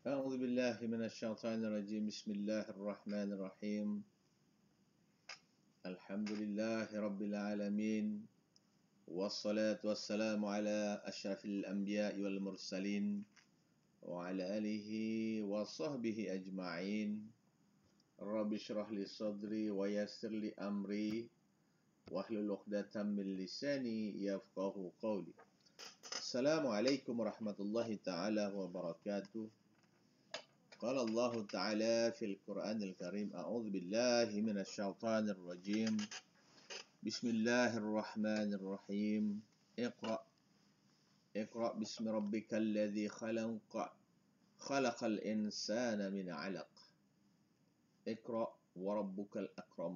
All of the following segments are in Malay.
أعوذ بالله من الشيطان الرجيم. بسم الله الرحمن الرحيم. الحمد لله رب العالمين، والصلاة والسلام على أشرف الأنبياء والمرسلين وعلى آله وصحبه أجمعين. رب اشرح لي صدري ويسر لي أمري واحلل عقدة من لساني يفقه قولي. السلام عليكم ورحمة الله تعالى وبركاته. قال الله تعالى في القرآن الكريم: أعوذ بالله من الشيطان الرجيم. بسم الله الرحمن الرحيم. اقرأ باسم ربك الذي خلق الإنسان من علق. اقرأ وربك الأكرم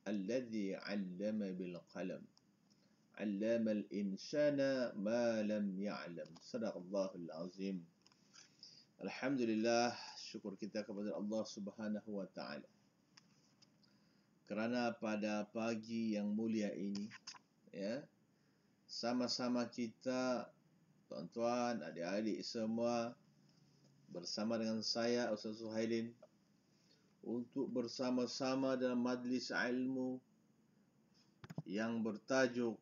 الذي علم بالقلم علم الإنسان ما لم يعلم. صدق الله العظيم. Alhamdulillah, syukur kita kepada Allah Subhanahu wa taala. Kerana pada pagi yang mulia ini, sama-sama kita, tuan-tuan, adik-adik semua, bersama dengan saya Ustaz Suhailin, untuk bersama-sama dalam majlis ilmu yang bertajuk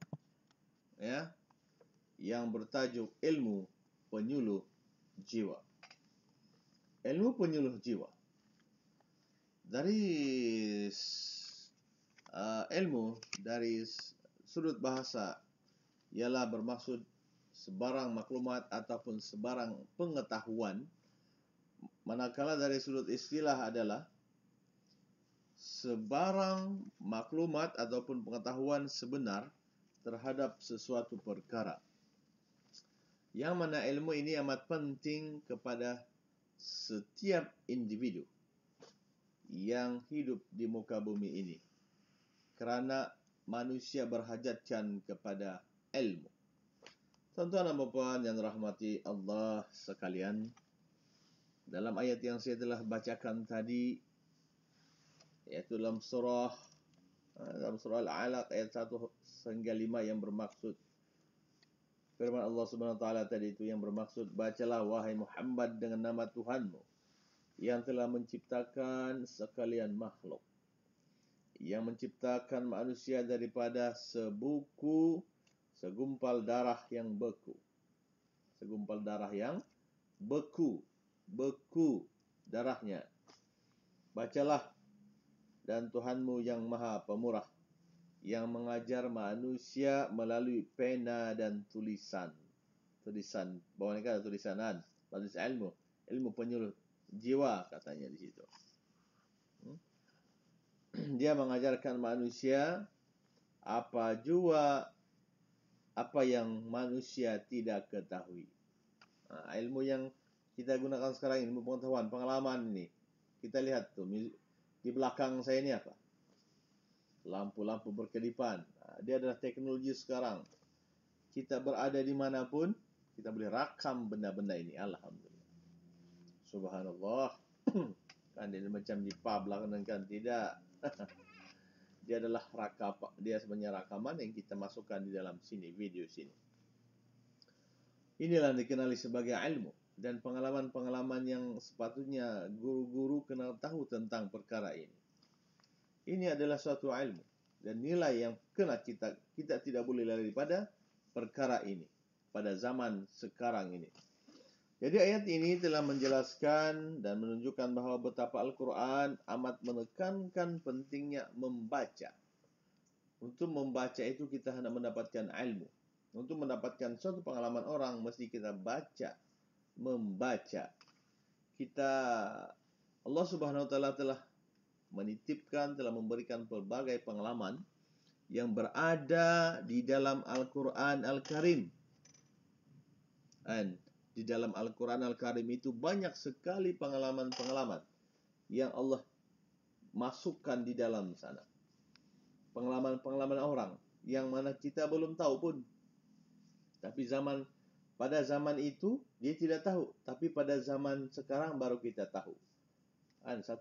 ilmu penyuluh jiwa. Ilmu penyuluh jiwa. Dari ilmu dari sudut bahasa ialah bermaksud sebarang maklumat ataupun sebarang pengetahuan, manakala dari sudut istilah adalah sebarang maklumat ataupun pengetahuan sebenar terhadap sesuatu perkara. Yang mana ilmu ini amat penting kepada setiap individu yang hidup di muka bumi ini, kerana manusia berhajatkan kepada ilmu. Tuan-tuan dan puan yang dirahmati Allah sekalian, dalam ayat yang saya telah bacakan tadi, iaitu dalam surah Al-Alaq ayat 1 hingga 5 yang bermaksud firman Allah Subhanahu wa taala tadi itu yang bermaksud, bacalah wahai Muhammad dengan nama Tuhanmu yang telah menciptakan sekalian makhluk, yang menciptakan manusia daripada segumpal darah yang beku. Segumpal darah yang beku darahnya. Bacalah, dan Tuhanmu yang Maha Pemurah, yang mengajar manusia melalui pena dan tulisan. Bawah ni kan ada tulisanan, tulis ilmu penyuluh jiwa katanya di situ. Dia mengajarkan manusia apa yang manusia tidak ketahui. Ilmu yang kita gunakan sekarang, ilmu pengetahuan, pengalaman ini. Kita lihat tuh di belakang saya ini apa? Lampu-lampu berkedipan. Dia adalah teknologi sekarang. Kita berada di manapun, kita boleh rakam benda-benda ini. Alhamdulillah. Subhanallah. Kan dia macam di pub lah kan? Tidak. Dia sebenarnya rakaman yang kita masukkan di dalam sini, video sini. Inilah yang dikenali sebagai ilmu, dan pengalaman-pengalaman yang sepatutnya guru-guru kenal tahu tentang perkara ini. Ini adalah suatu ilmu dan nilai yang kena kita tidak boleh lari daripada perkara ini pada zaman sekarang ini. Jadi ayat ini telah menjelaskan dan menunjukkan bahawa betapa Al-Quran amat menekankan pentingnya membaca. Untuk membaca itu kita hendak mendapatkan ilmu. Untuk mendapatkan suatu pengalaman orang, mesti kita membaca. Allah Subhanahu wa taala telah menitipkan, telah memberikan pelbagai pengalaman yang berada di dalam Al-Quran Al-Karim. Dan di dalam Al-Quran Al-Karim itu banyak sekali pengalaman-pengalaman yang Allah masukkan di dalam sana. Pengalaman-pengalaman orang yang mana kita belum tahu pun. Tapi pada zaman itu dia tidak tahu, tapi pada zaman sekarang baru kita tahu. 1400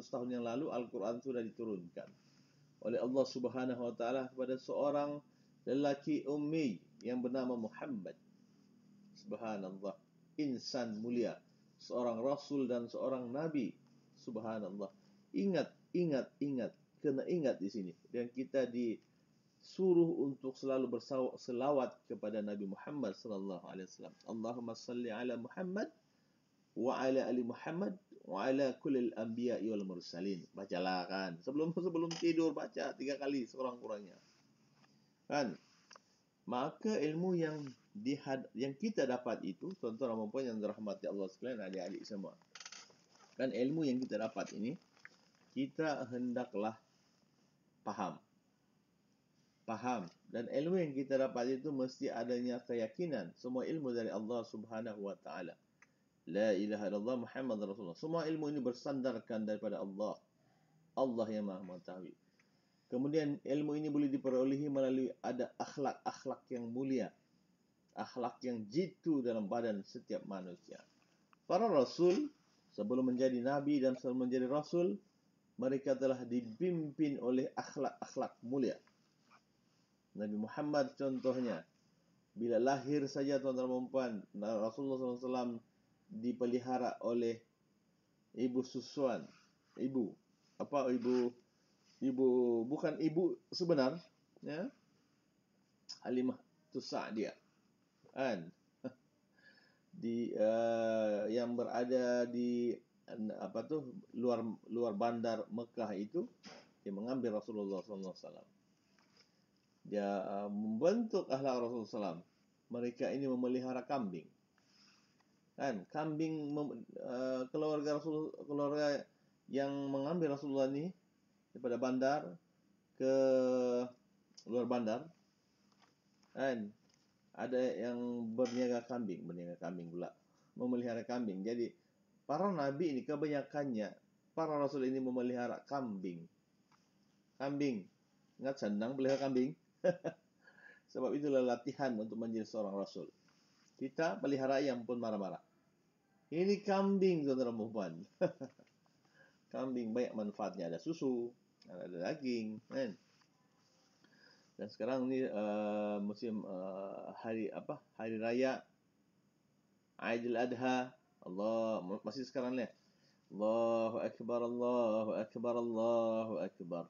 tahun yang lalu Al-Quran sudah diturunkan oleh Allah Subhanahu wa taala kepada seorang lelaki ummi yang bernama Muhammad. Subhanallah. insan mulia, seorang rasul dan seorang nabi. Subhanallah. Ingat. Kena ingat di sini. Dan kita disuruh untuk selalu berselawat kepada Nabi Muhammad sallallahu alaihi wasallam. Allahumma salli ala Muhammad wa ala ali Muhammad wa ala kullil anbiya'i wal mursalin. Bacalah kan. Sebelum tidur baca 3 kali sekurang-kurangnya. Kan? Maka ilmu yang kita dapat itu, tuan-tuan dan puan yang dirahmati Allah sekalian, adik-adik semua. Kan ilmu yang kita dapat ini, kita hendaklah faham. Dan ilmu yang kita dapat itu mesti adanya keyakinan. Semua ilmu dari Allah Subhanahu wa taala. La ilaha illallah Muhammad Rasulullah. Semua ilmu ini bersandarkan daripada Allah. Allah yang Maha mengetahui. Kemudian ilmu ini boleh diperolehi melalui ada akhlak yang mulia. Akhlak yang jitu dalam badan setiap manusia. Para rasul sebelum menjadi nabi dan sebelum menjadi rasul, mereka telah dipimpin oleh akhlak mulia. Nabi Muhammad contohnya, bila lahir saja tuan-tuan dan puan, Rasulullah SAW dipelihara oleh ibu susuan. Bukan ibu sebenar, ya. Halimah Sa'diyah. Kan? Yang berada di luar bandar Mekah itu, dia mengambil Rasulullah SAW. Dia membentuk akhlak Rasulullah SAW. Mereka ini memelihara kambing. Kan? Kambing keluarga yang mengambil Rasulullah ini daripada bandar ke luar bandar. Kan? Ada yang berniaga kambing pula, memelihara kambing. Jadi para nabi ini kebanyakannya, para rasul ini memelihara kambing. Ingat senang pelihara kambing. Sebab itulah latihan untuk menjadi seorang rasul. Kita pelihara ayam pun marah-marah. Ini kambing, tuan-tuan dan puan. Kambing banyak manfaatnya, ada susu, ada daging, kan? Dan sekarang ni musim hari raya Aidil Adha. Allah, masih sekarang ni. Allahu akbar, Allahu akbar, Allahu akbar.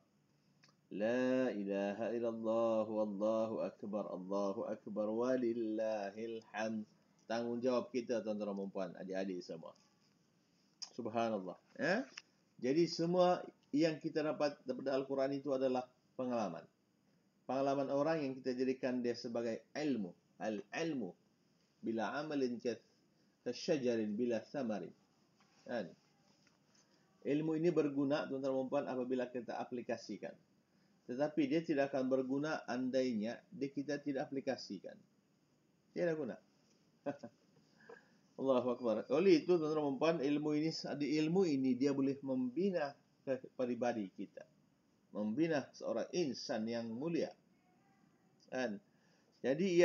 La ilaha illallah wallahu akbar walillahil hamd. Tanggungjawab kita, tuan-tuan dan puan, adik-adik semua. Subhanallah, ya. Jadi semua yang kita dapat daripada Al-Quran itu adalah pengalaman orang yang kita jadikan dia sebagai ilmu. Al-ilmu bila amalin kasyajarin bila thamarin. Kan? Ilmu ini berguna, tuan-tuan dan puan, apabila kita aplikasikan. Tetapi dia tidak akan berguna andainya kita tidak aplikasikan. Tidak guna. Allahu Akbar. Oleh itu, tuan-tuan dan puan, ilmu ini dia boleh membina pribadi kita. Membina seorang insan yang mulia. Kan? Jadi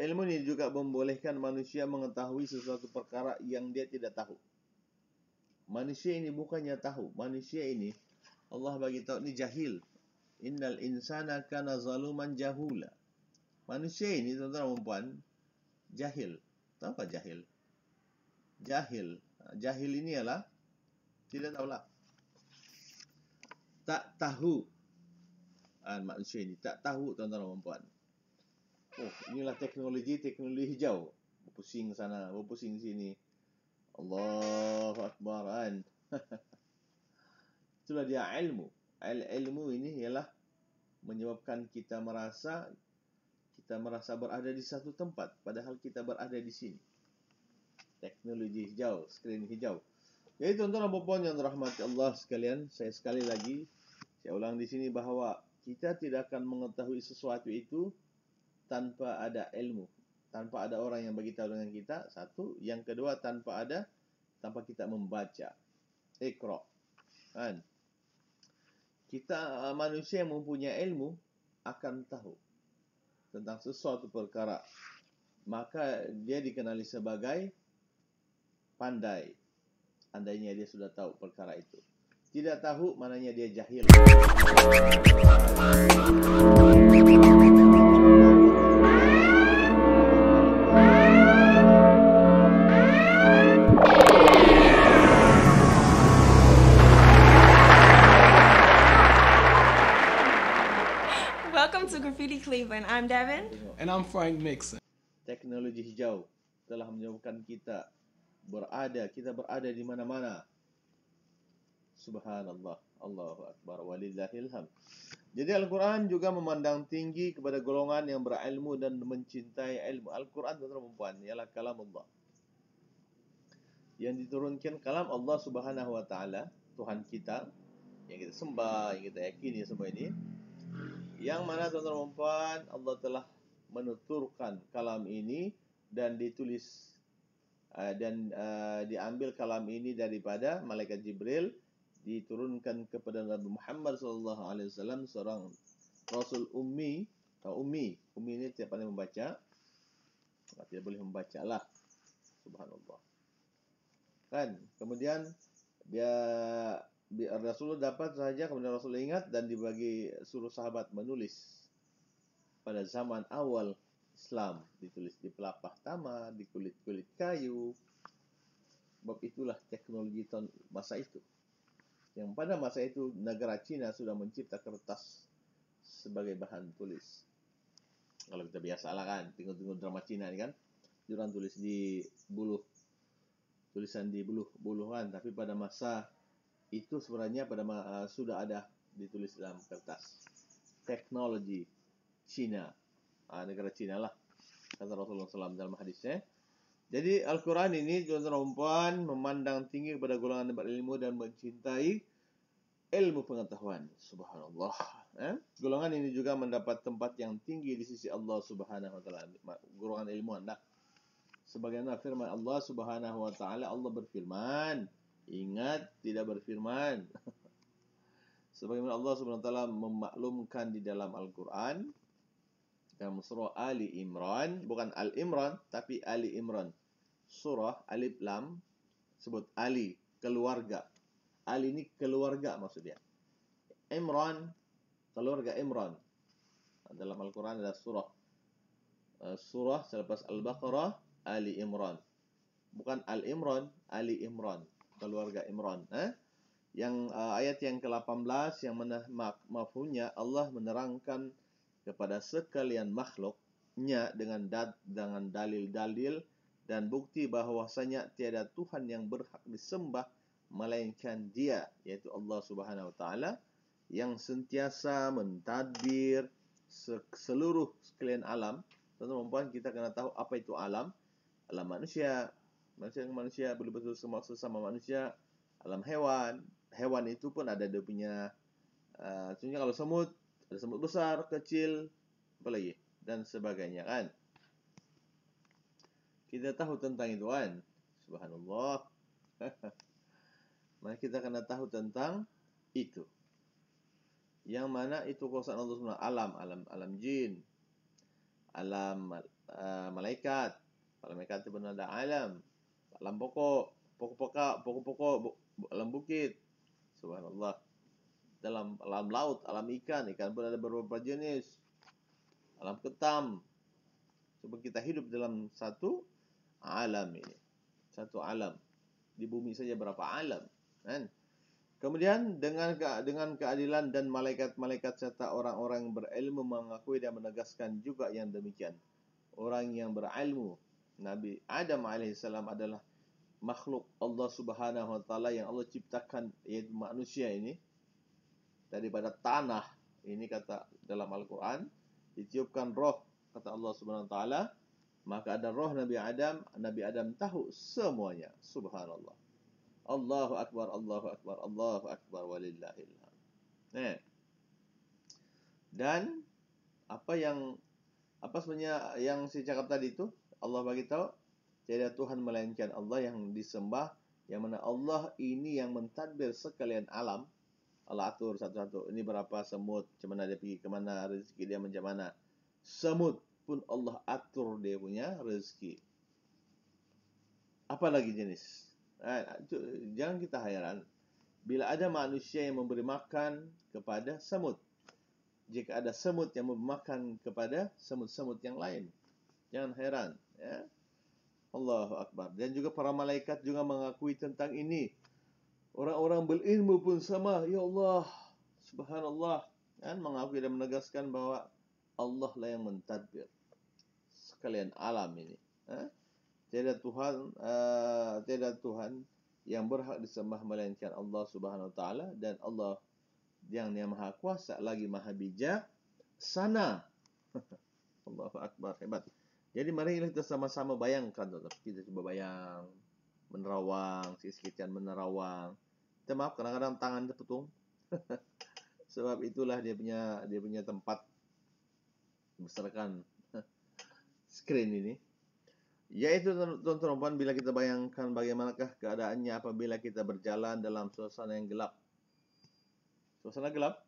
ilmu ini juga membolehkan manusia mengetahui sesuatu perkara yang dia tidak tahu. Manusia ini bukannya tahu. Manusia ini Allah bagi tahu ini jahil. Innal insana kana zaluman jahula. Manusia ini, tuan-tuan dan puan, jahil. Tahu apa jahil? Jahil ini ialah tidak tahulah. Tak tahu. Manusia ini tak tahu, tuan-tuan dan puan. Oh, inilah teknologi hijau. Berpusing sana, berpusing sini. Allahu Akbar. Itulah dia ilmu. Ilmu ini ialah menyebabkan kita merasa berada di satu tempat, padahal kita berada di sini. Teknologi hijau, skrin hijau. Jadi tuan-tuan dan puan yang dirahmati Allah sekalian, saya ulang di sini bahawa kita tidak akan mengetahui sesuatu itu tanpa ada ilmu, tanpa ada orang yang beritahu dengan kita. Satu, yang kedua, tanpa kita membaca. Iqra. Kan? Kita manusia yang mempunyai ilmu akan tahu tentang sesuatu perkara, maka dia dikenali sebagai pandai. Andainya dia sudah tahu perkara itu. Tidak tahu, maknanya dia jahil. And I'm Devin. Tengok, And I'm Frank Mixon. teknologi hijau telah menyebabkan kita berada di mana-mana. Subhanallah, Allahu Akbar, walillahil hamd. Jadi Al-Quran juga memandang tinggi kepada golongan yang berilmu dan mencintai ilmu. Al-Quran, tuan-tuan dan puan, ialah kalam Allah, yang diturunkan kalam Allah Subhanahu wa taala, Tuhan kita yang kita sembah, yang kita yakini semua ini, yang mana tuan-tuan dan puan, Allah telah menuturkan kalam ini dan ditulis diambil kalam ini daripada malaikat Jibril, diturunkan kepada Nabi Muhammad SAW, seorang Rasul ummi. Ummi ini tidak pandai membaca, tidak boleh membaca lah. Subhanallah. Kan? Kemudian Rasulullah dapat saja, kemudian Rasulullah ingat dan dibagi suruh sahabat menulis. Pada zaman awal Islam ditulis di pelapah tamar, di kulit-kulit kayu. Sebab itulah teknologi masa itu. Yang pada masa itu negara Cina sudah mencipta kertas sebagai bahan tulis. Kalau kita biasalah kan, tengok-tengok drama Cina ni kan, diorang tulis di buluh, tulisan di buluh kan. Tapi pada masa itu sebenarnya sudah ada ditulis dalam kertas. Teknologi Cina, negara Cina lah, kata Rasulullah SAW dalam hadisnya. Jadi Al-Quran ini, tuan-tuan dan puan, memandang tinggi kepada golongan yang berilmu dan mencintai ilmu pengetahuan. Subhanallah. Golongan ini juga mendapat tempat yang tinggi di sisi Allah Subhanahu wa taala. Golongan ilmuwan lah. Sebagaimana firman Allah Subhanahu wa taala, Allah berfirman. Ingat, tidak berfirman. Sebagaimana Allah Subhanahu wa taala memaklumkan di dalam Al-Quran, dalam surah Ali Imran, bukan Al-Imran, tapi Ali Imran. Surah Alif Lam, sebut Ali, keluarga. Ali ini keluarga maksudnya. Imran, keluarga Imran. Dalam Al-Quran ada surah selepas Al-Baqarah, Ali Imran. Bukan Al-Imran, Ali Imran, keluarga Imran. Yang ayat yang ke-18 yang mafhumnya Allah menerangkan kepada sekalian makhluknya dengan dalil-dalil dan bukti bahwasanya tiada Tuhan yang berhak disembah melainkan Dia, yaitu Allah Subhanahu wa taala, yang sentiasa mentadbir seluruh sekalian alam. Tuan-tuan, kita kena tahu apa itu alam. Alam manusia betul-betul sesama manusia. Alam hewan. Hewan itu pun ada dia punya, contohnya kalau semut, ada semut besar, kecil, apa lagi, dan sebagainya kan. Kita tahu tentang itu kan. Subhanallah. Maka kita kena tahu tentang itu. Yang mana itu kuasa Allah SWT. Alam jin, alam malaikat. Malaikat itu pun ada alam pokok, alam bukit. Subhanallah. Dalam alam laut, alam ikan pun ada beberapa jenis. Alam ketam. Sebab kita hidup dalam satu alam ini. Satu alam. Di bumi saja berapa alam, kan? Kemudian dengan keadilan dan malaikat-malaikat serta orang-orang yang berilmu mengakui dan menegaskan juga yang demikian. Orang yang berilmu, Nabi Adam alaihissalam adalah makhluk Allah Subhanahu wa taala yang Allah ciptakan, yaitu manusia ini daripada tanah. Ini kata dalam Al-Quran, ditiupkan roh, kata Allah Subhanahu wa taala, maka ada roh Nabi Adam. Nabi Adam tahu semuanya. Subhanallah. Allahu Akbar, Allahu Akbar, Allahu Akbar, walillahil hamd. Dan apa sebenarnya yang saya cakap tadi itu, Allah bagi tahu tiada Tuhan melainkan Allah yang disembah, yang mana Allah ini yang mentadbir sekalian alam. Allah atur satu-satu. Ini berapa semut, macam mana dia pergi ke mana, rezeki dia macam mana. Semut pun Allah atur dia punya rezeki. Apa lagi jenis? Jangan kita heran bila ada manusia yang memberi makan kepada semut. Jika ada semut yang memberi makan kepada semut-semut yang lain, jangan heran, ya. Allahu Akbar. Dan juga para malaikat juga mengakui tentang ini. Orang-orang berilmu pun sama. Ya Allah, subhanallah, kan, mengakui dan menegaskan bahawa Allah lah yang mentadbir sekalian alam ini. Tiada Tuhan yang berhak disembah melainkan Allah Subhanahu Wa Taala, dan Allah yang Maha Kuasa lagi Maha Bijak sana. Allahu Akbar, hebat. Jadi mari kita sama-sama bayangkan, kita coba bayang menerawang, sikit-sikitan menerawang. Kita maaf kadang-kadang tangan terputung. Sebab itulah dia punya tempat besarkan screen ini. Yaitu tuan-tuan, bila kita bayangkan bagaimanakah keadaannya apabila kita berjalan dalam suasana yang gelap. Suasana gelap,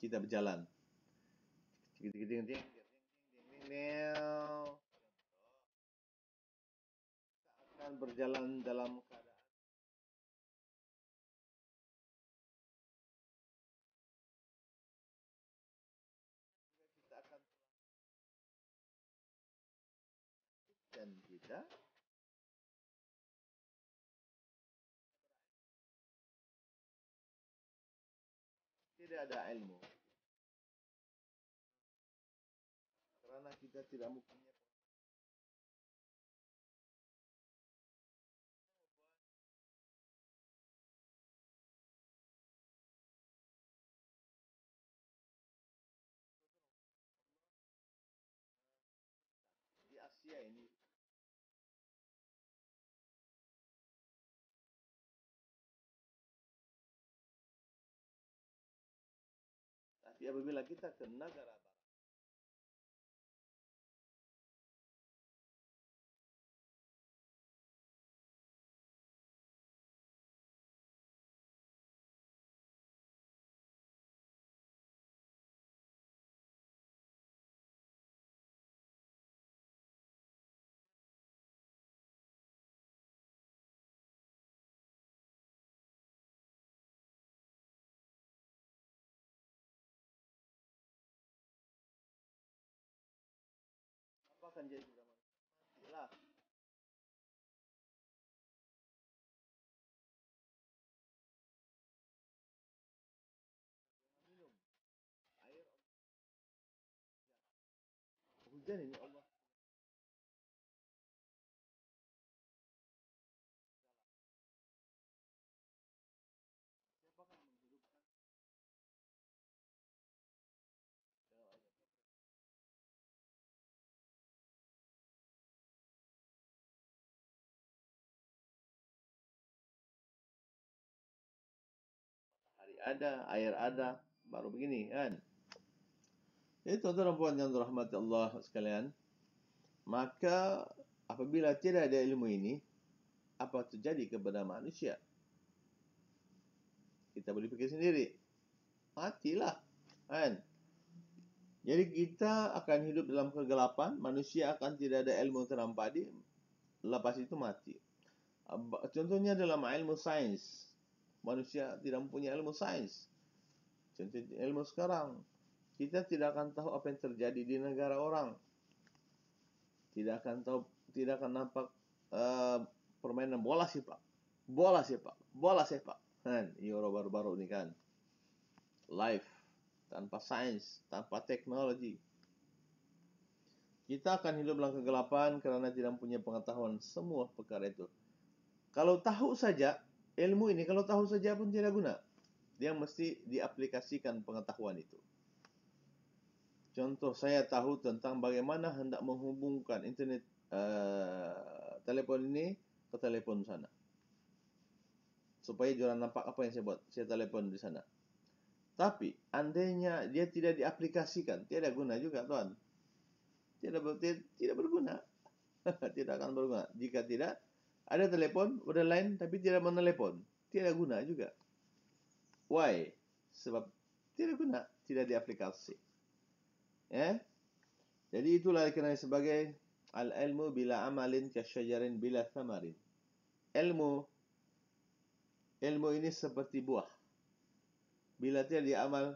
kita berjalan. Kita akan berjalan dalam keadaan kita akan dan kita tidak ada ilmu karena kita tidak mempunyai di Asia ini. Tapi apabila kita ke negara barat, apa akan jadi kepada manusia? Matilah. Minum air hujan ini Allah. Siapa akan menghidupkan hari ada, air ada, baru begini kan? Jadi tuan-tuan dan puan yang dirahmati Allah sekalian, maka apabila tidak ada ilmu ini, apa terjadi kepada manusia? Kita boleh fikir sendiri. Matilah. Kan? Jadi kita akan hidup dalam kegelapan, manusia akan tidak ada ilmu terampadi, lepas itu mati. Contohnya dalam ilmu sains. Manusia tidak mempunyai ilmu sains. Contoh ilmu sekarang. Kita tidak akan tahu apa yang terjadi di negara orang. Tidak akan nampak permainan bola sepak. Kan, Euro baru-baru ini kan. Live, tanpa sains, tanpa teknologi. Kita akan hidup dalam kegelapan kerana tidak punya pengetahuan semua perkara itu. Kalau tahu saja, ilmu ini kalau tahu saja pun tidak guna. Dia mesti diaplikasikan pengetahuan itu. Contoh, saya tahu tentang bagaimana hendak menghubungkan internet telefon ini ke telefon sana. Supaya diorang nampak apa yang saya buat. Saya telefon di sana. Tapi, andainya dia tidak diaplikasikan, tidak guna juga, tuan. Tidak berguna. Tidak akan berguna. Jika tidak, ada telefon, ada line, tapi tidak menelepon. Tidak guna juga. Why? Sebab tidak guna, tidak diaplikasi. Jadi itulah dikenali sebagai al-ilmu bila amalin kasyajarin bila thamarin. Ilmu ini seperti buah. Bila tidak diamal,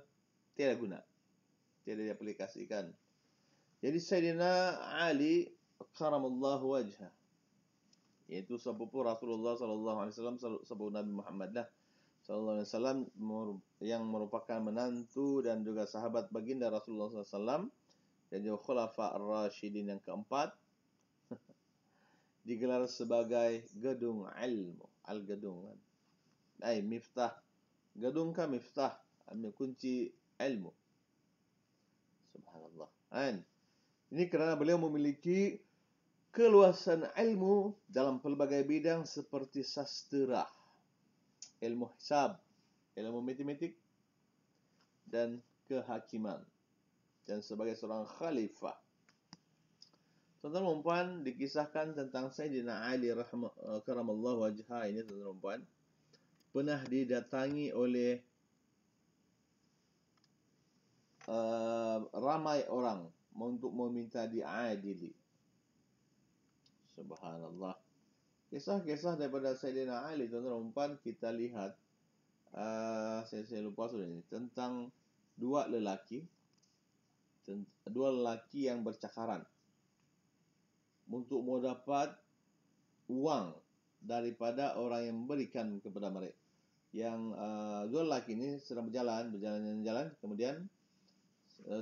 tidak guna. Tidak diaplikasikan. Jadi Sayyidina Ali karamallahu wajhah, yaitu sepupu Rasulullah SAW, sepupu Nabi Muhammad SAW, yang merupakan menantu dan juga sahabat baginda Rasulullah SAW, dan juga Khulafa Ar-Rasyidin yang keempat digelar sebagai gedung ilmu. Al-gedung kan. Miftah. Gedung kan miftah. Kunci ilmu. Subhanallah. Kan? Ini kerana beliau memiliki keluasan ilmu dalam pelbagai bidang seperti sastera, ilmu hisab, ilmu matematik, dan kehakiman. Dan sebagai seorang khalifah. Tuan-tuan dan puan, dikisahkan tentang Sayyidina Ali karamallahu wajhah ini, tuan-tuan dan puan, pernah didatangi oleh ramai orang untuk meminta diadili. Subhanallah. Kisah-kisah daripada Sayyidina Ali, tuan-tuan dan puan, kita lihat, saya lupa sudah ini, tentang dua lelaki yang bercakaran untuk mendapat uang daripada orang yang memberikan kepada mereka. Yang dua lelaki ini sedang berjalan, kemudian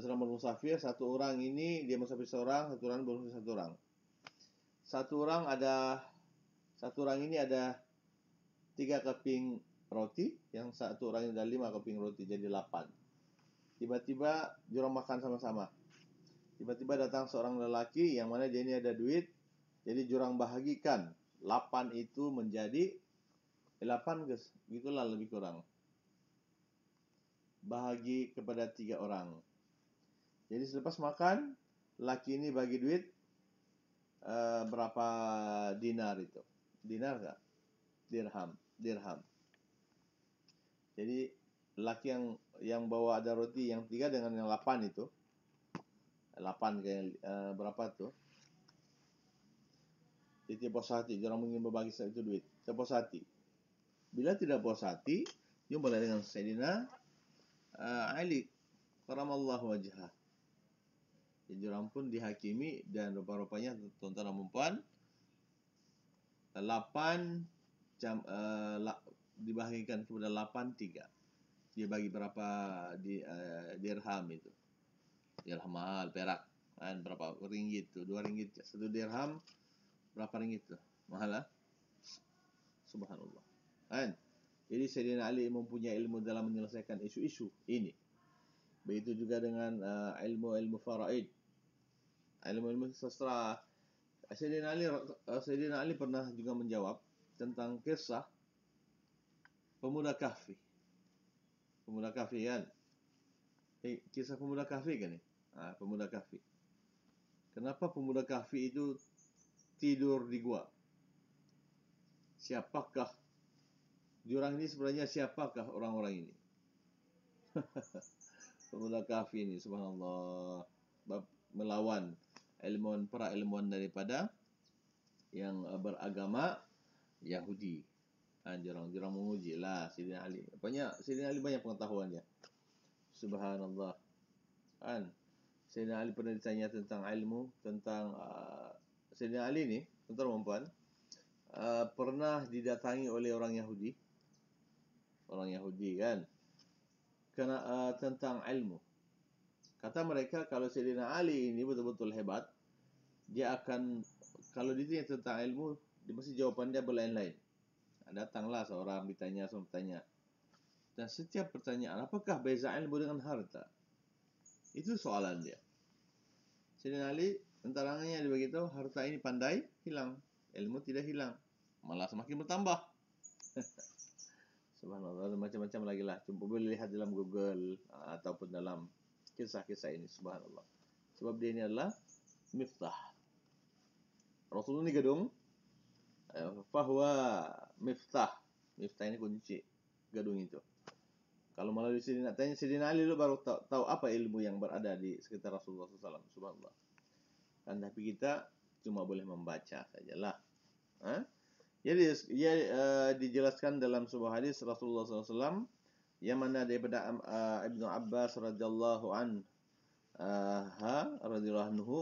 sedang bermusafir. Satu orang ini dia musafir seorang, satu orang bermusafir satu orang. Satu orang ini ada 3 keping roti, yang satu orang ini ada 5 keping roti, jadi 8. Tiba-tiba diorang makan sama-sama. Tiba-tiba datang seorang lelaki yang mana dia ini ada duit, jadi diorang bahagikan 8 itu menjadi 8, begitulah lebih kurang. Bahagi kepada 3 orang. Jadi selepas makan, lelaki ini bagi duit berapa dinar itu? Dinar tak? Dirham. Jadi lelaki yang bawa ada roti yang 3 dengan yang 8 itu, 8 berapa tu? Dia puas hati. Diorang ingin berbagi itu duit. Dia puas hati. Bila tidak puas hati, jumpa dengan Sayyidina Ali karamallahu wajhah. Jadi diorang pun dihakimi, dan rupa-rupanya tuan-tuan dan puan, 8 dibahagikan kepada 8/3. Dia bagi berapa dirham itu? Dirham mahal, perak. Kan berapa ringgit tu? 2 ringgit. 1 dirham berapa ringgit tu? Mahal lah. Subhanallah. Kan? Jadi Sayyidina Ali mempunyai ilmu dalam menyelesaikan isu-isu ini. Begitu juga dengan ilmu faraid. Ilmu sastra. Sayyidina Ali pernah juga menjawab tentang kisah pemuda kahfi. Pemuda kahfi kan? Kisah pemuda kahfi kan ni? Pemuda kahfi. Kenapa pemuda kahfi itu tidur di gua? Siapakah diorang ini sebenarnya? Siapakah orang-orang ini? Pemuda kahfi ini, subhanallah, melawan para ilmuwan daripada yang beragama Yahudi. Diorang menguji lah Sayyidina Ali. Sayyidina Ali banyak pengetahuannya. Subhanallah. Sayyidina Ali pernah ditanya tentang ilmu, tentang Sayyidina Ali ni, tuan-tuan dan puan, pernah didatangi oleh orang Yahudi. Orang Yahudi kan, tentang ilmu. Kata mereka, kalau Sayyidina Ali ini betul-betul hebat, dia akan, kalau ditanya tentang ilmu, dia mesti jawapan dia berlain-lain. Datanglah seorang bertanya, dan setiap pertanyaan, apakah beza ilmu dengan harta? Itu soalan dia. Sayyidina Ali, antaranya dia beritahu, harta ini pandai, hilang. Ilmu tidak hilang, malah semakin bertambah. Subhanallah, macam-macam lagi lah. Boleh lihat dalam Google ataupun dalam kisah-kisah ini. Subhanallah. Sebab dia ini adalah miftah. Rasulullah ini gedung, fahuwa miftah. Miftah ini kunci gedung itu. Kalau melalui sini nak tanya Sayyidina Ali, lu baru tahu apa ilmu yang berada di sekitar Rasulullah SAW. Subhanallah. Dan tapi kita cuma boleh membaca sajalah. Jadi dijelaskan dalam sebuah hadis Rasulullah SAW yang mana daripada Ibnu Abbas radhiyallahu anhu,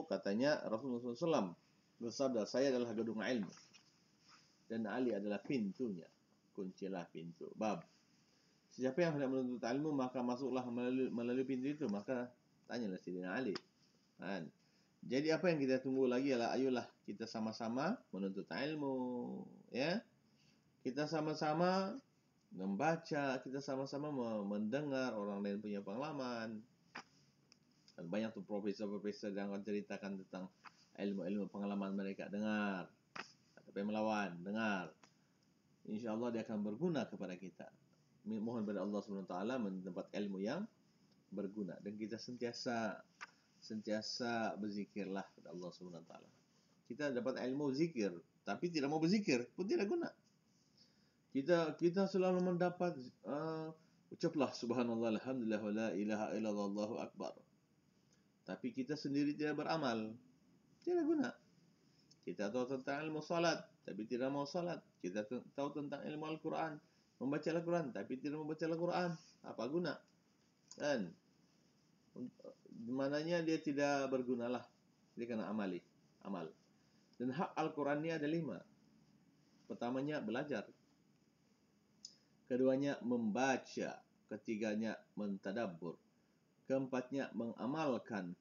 katanya Rasulullah SAW bersabda, saya adalah gedung ilmu dan Ali adalah pintunya. Kuncilah pintu, bab. Siapa yang hendak menuntut ilmu, maka masuklah melalui pintu itu. Maka tanyalah Sayyidina Ali. Kan? Jadi apa yang kita tunggu lagi adalah ayolah kita sama-sama menuntut ilmu, ya. Kita sama-sama membaca, kita sama-sama mendengar orang lain punya pengalaman. Dan banyak tuh profesor-profesor yang akan ceritakan tentang ilmu-ilmu pengalaman mereka. Dengar. Tapi melawan, dengar. InsyaAllah dia akan berguna kepada kita. Mohon kepada Allah SWT mendapat ilmu yang berguna. Dan kita sentiasa berzikirlah kepada Allah SWT. Kita dapat ilmu zikir, tapi tidak mau berzikir pun tidak guna. Kita selalu mendapat ucaplah subhanallah alhamdulillah wa la ilaha illallah Allahu akbar. Tapi kita sendiri tidak beramal, tidak guna. Kita tahu tentang ilmu salat, tapi tidak mau salat. Kita tahu tentang ilmu Al-Quran, membaca Al-Quran, tapi tidak membaca Al-Quran. Apa guna? Dan mananya dia tidak bergunalah. Dia kena amal. Dan hak Al-Quran ini ada 5. Pertamanya belajar. Keduanya membaca. Ketiganya mentadabbur. Keempatnya mengamalkan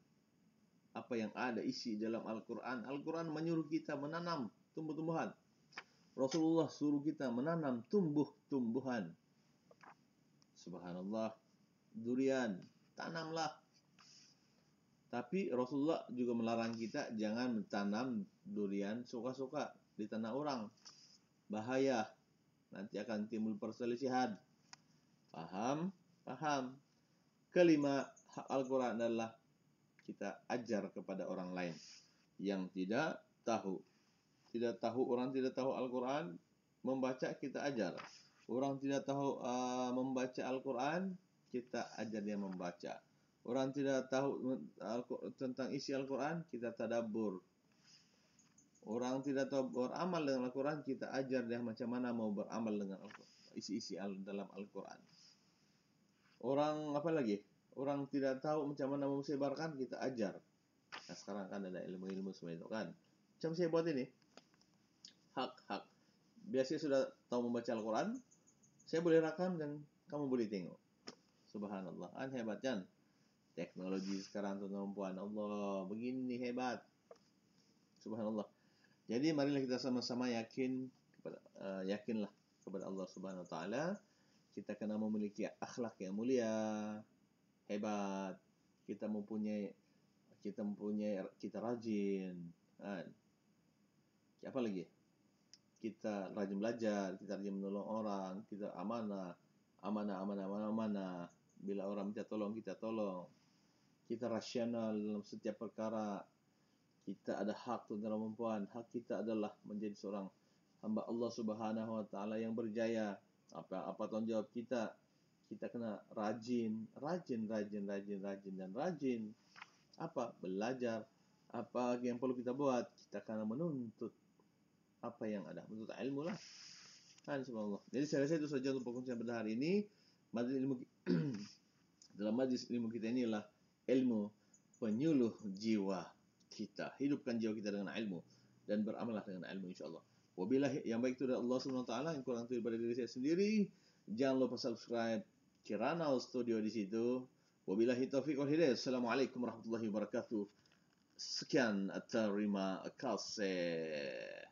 apa yang ada isi dalam Al-Quran. Al-Quran menyuruh kita menanam tumbuh-tumbuhan. Rasulullah suruh kita menanam tumbuh-tumbuhan. Subhanallah. Durian, tanamlah. Tapi Rasulullah juga melarang kita jangan mentanam durian suka-suka di tanah orang. Bahaya. Nanti akan timbul perselisihan. Paham? Kelima, hak Al-Quran adalah kita ajar kepada orang lain yang tidak tahu. Orang tidak tahu Al-Quran, membaca kita ajar. Orang tidak tahu membaca Al-Quran, kita ajar dia membaca. Orang tidak tahu tentang isi Al-Quran, kita tadabbur. Orang tidak tahu beramal dengan Al-Quran, kita ajar dia macam mana mau beramal dengan isi-isi dalam Al-Quran. Orang apa lagi? Orang tidak tahu macam mana mau sebarkan, kita ajar. Nah sekarang kan ada ilmu-ilmu semua itu kan. Macam saya buat ini. Hak. Biasanya sudah tahu membaca Al-Quran, saya boleh rakam dan kamu boleh tengok. Subhanallah, kan hebat kan? Teknologi sekarang tuh kemampuan Allah begini hebat. Subhanallah. Jadi marilah kita sama-sama yakinlah kepada Allah Subhanahu wa taala. Kita kena memiliki akhlak yang mulia, hebat. Kita rajin. Apa lagi? Kita rajin belajar, kita rajin menolong orang, kita amanah. Bila orang minta tolong, kita tolong. Kita rasional dalam setiap perkara. Kita ada hak tentang perempuan. Hak kita adalah menjadi seorang hamba Allah Subhanahu wa taala yang berjaya. Apa tanggung jawab kita? Kita kena rajin. Apa? Belajar. Apa yang perlu kita buat? Kita kena menuntut apa yang ada, menuntut ilmu lah. Kan subhanallah. Jadi saya rasa itu saja untuk perkongsian pada hari ini. Dalam majlis ilmu kita inilah ilmu penyuluh jiwa kita. Hidupkan jiwa kita dengan ilmu dan beramallah dengan ilmu insyaAllah. Wabillahi yang baik itu dari Allah SWT, yang kurang itu daripada diri saya sendiri. Jangan lupa subscribe Kirana Studio di situ. Wabillahi taufiq wal hidayah. Assalamualaikum warahmatullahi wabarakatuh. Sekian, terima kasih.